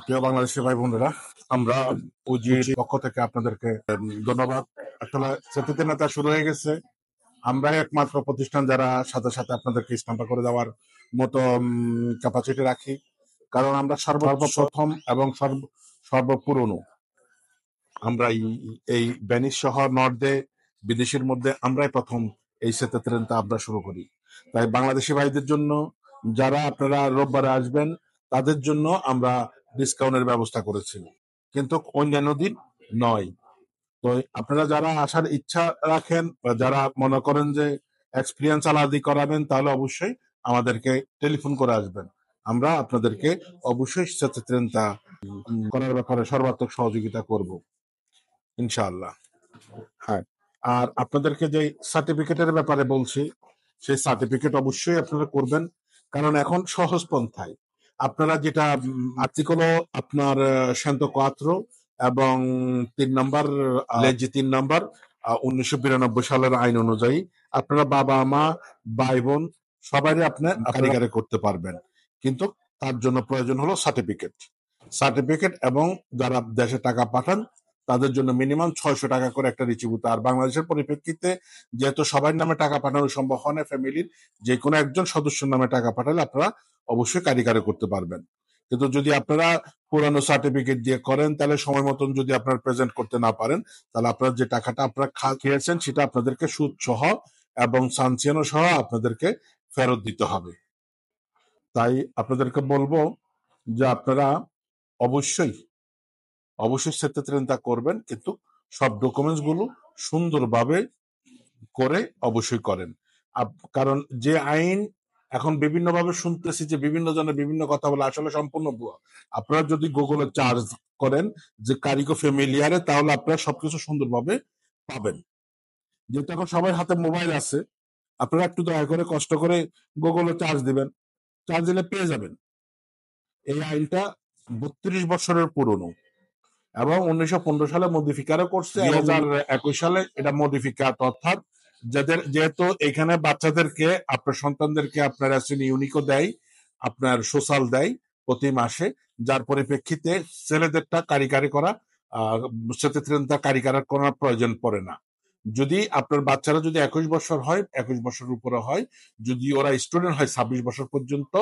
প্রিয় বাংলাদেশি ভাই বোনেরা, আমরা উজির পক্ষ থেকে আপনাদেরকে ধন্যবাদ। আসলে সেতুতে নেতা শুরু হয়ে গেছে। আমরা একমাত্র প্রতিষ্ঠান যারা সাথে সাথে আপনাদেরকে স্টাম্পা করে দেওয়ার মতো ক্যাপাসিটি রাখি, কারণ আমরা সর্বপ্রথম এবং সর্বপুরনো। আমরা এই ভেনিস শহর নর্থে বিদেশের মধ্যে আমরাই প্রথম এই সেতু ট্রেনটা আমরা শুরু করি। তাই বাংলাদেশি ভাইদের জন্য, যারা আপনারা রোববারে আসবেন, তাদের জন্য আমরা ডিসকাউন্টের ব্যবস্থা করেছি, কিন্তু অন্যান্য দিন নয়। তো আপনারা যারা আসার ইচ্ছা রাখেন বা যারা মনে করেন যে এক্সপিরিয়েন্স আলাদা করাবেন, তাহলে অবশ্যই আমাদেরকে টেলিফোন করে আসবেন। আমরা আপনাদেরকে অবশ্যই সেতু ট্রেনটা করার ব্যাপারে সর্বাত্মক সহযোগিতা করব, ইনশাআল্লাহ। হ্যাঁ, আর আপনাদেরকে যে সার্টিফিকেটের ব্যাপারে বলছি, সেই সার্টিফিকেট অবশ্যই আপনারা করবেন, কারণ এখন সহজ পন্থায় আপনারা যেটা আর্টিকেল আপনার শান্ত কোয়াত্র এবং 3 নম্বর লেজি 3 নম্বর 1992 সালের আইন অনুযায়ী আপনারা বাবা মা ভাই বোন সবাই আপনি কারিগরি করতে পারবেন, কিন্তু তার জন্য প্রয়োজন হলো সার্টিফিকেট এবং যারা দেশে টাকা পাঠান তাদের জন্য মিনিমাম 600 টাকা করে একটা রিচিভূত। আর বাংলাদেশের পরিপ্রেক্ষিতে যেহেতু সবার নামে টাকা পাঠানো সম্ভব হয় না, ফ্যামিলির যে কোনো একজন সদস্যের নামে টাকা পাঠালে আপনারা অবশ্যই কারিগরি করতে পারবেন। কিন্তু যদি আপনারা পুরানো সার্টিফিকেট দিয়ে করেন, তাহলে সময় মতন যদি আপনারা প্রেজেন্ট করতে না পারেন, তাহলে আপনার যে টাকাটা আপনারা খেয়েছেন সেটা আপনাদেরকে সুদ সহ এবং সানসিয়ানো সহ আপনাদেরকে ফেরত দিতে হবে। তাই আপনাদেরকে বলবো যে আপনারা অবশ্যই সেতু ট্রেনটা করবেন, কিন্তু সব ডকুমেন্টস গুলো সুন্দরভাবে করে অবশ্যই করেন। কারণ যে আইন এখন বিভিন্ন ভাবে শুনতেছি যে বিভিন্ন জনের বিভিন্ন কথা বলে, আসলে সম্পূর্ণ ভুয়া। আপনারা যদি গুগলে চার্জ করেন যে কারিগো ফ্যামিলিয়ারে, তাহলে আপনারা সবকিছু সুন্দরভাবে পাবেন। যেহেতু এখন সবার হাতে মোবাইল আছে, আপনারা একটু দয়া করে কষ্ট করে গুগলে চার্জ দিবেন, চার্জ দিলে পেয়ে যাবেন। এই আইনটা 32 বছরের পুরনো এবং 1915 সালে মডিফিকারও করছে, 2021 সালে এটা মডিফিকার, অর্থাৎ যেহেতু এখানে বাচ্চাদেরকে আপনার সন্তানদেরকে আপনার ইউনিকও দেয়, আপনার সোশ্যাল দেয় প্রতি মাসে, যার পরিপ্রেক্ষিতে ছেলেদেরটা কারিগরি করা সেক্ষেত্রে কারিগরি করার প্রয়োজন পড়ে না। যদি আপনার বাচ্চারা যদি 21 বছর হয়, 21 বছরের উপরে হয়, যদি ওরা স্টুডেন্ট হয় 26 বছর পর্যন্ত,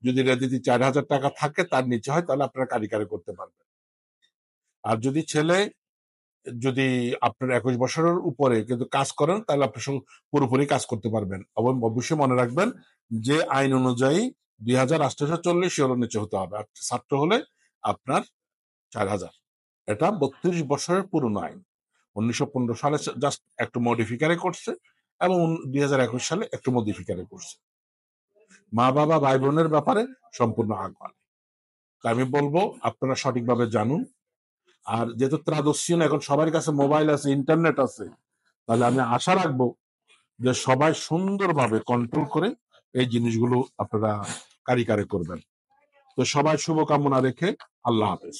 যদি যদি 4,000 টাকা থাকে তার নিচে হয়, তাহলে আপনারা কারিগরি করতে পারবেন। আর যদি আপনার 21 বছরের উপরে কিন্তু কাজ করেন, তাহলে আপনি পুরোপুরি কাজ করতে পারবেন। অবশ্যই মনে রাখবেন যে আইন অনুযায়ী 2,840 এর নিচে হতে হবে। আর ছাত্র হলে আপনার 4,000। এটা 32 বছরের পুরনো আইন। 1915 সালে জাস্ট একটু মডিফিকারে করছে এবং 2021 সালে একটু মডিফিকারে করছে। মা বাবা ভাই বোনের ব্যাপারে সম্পূর্ণ আগুয়ান। তাই আমি বলবো আপনারা সঠিকভাবে জানুন। আর যেহেতু ত্রাদস্যিন এখন সবার কাছে মোবাইল আছে, ইন্টারনেট আছে, তাহলে আমি আশা রাখবো যে সবাই সুন্দরভাবে কন্ট্রোল করে এই জিনিসগুলো আপনারা কারিগরি করবেন। তো সবাই শুভকামনা রেখে আল্লাহ হাফেজ।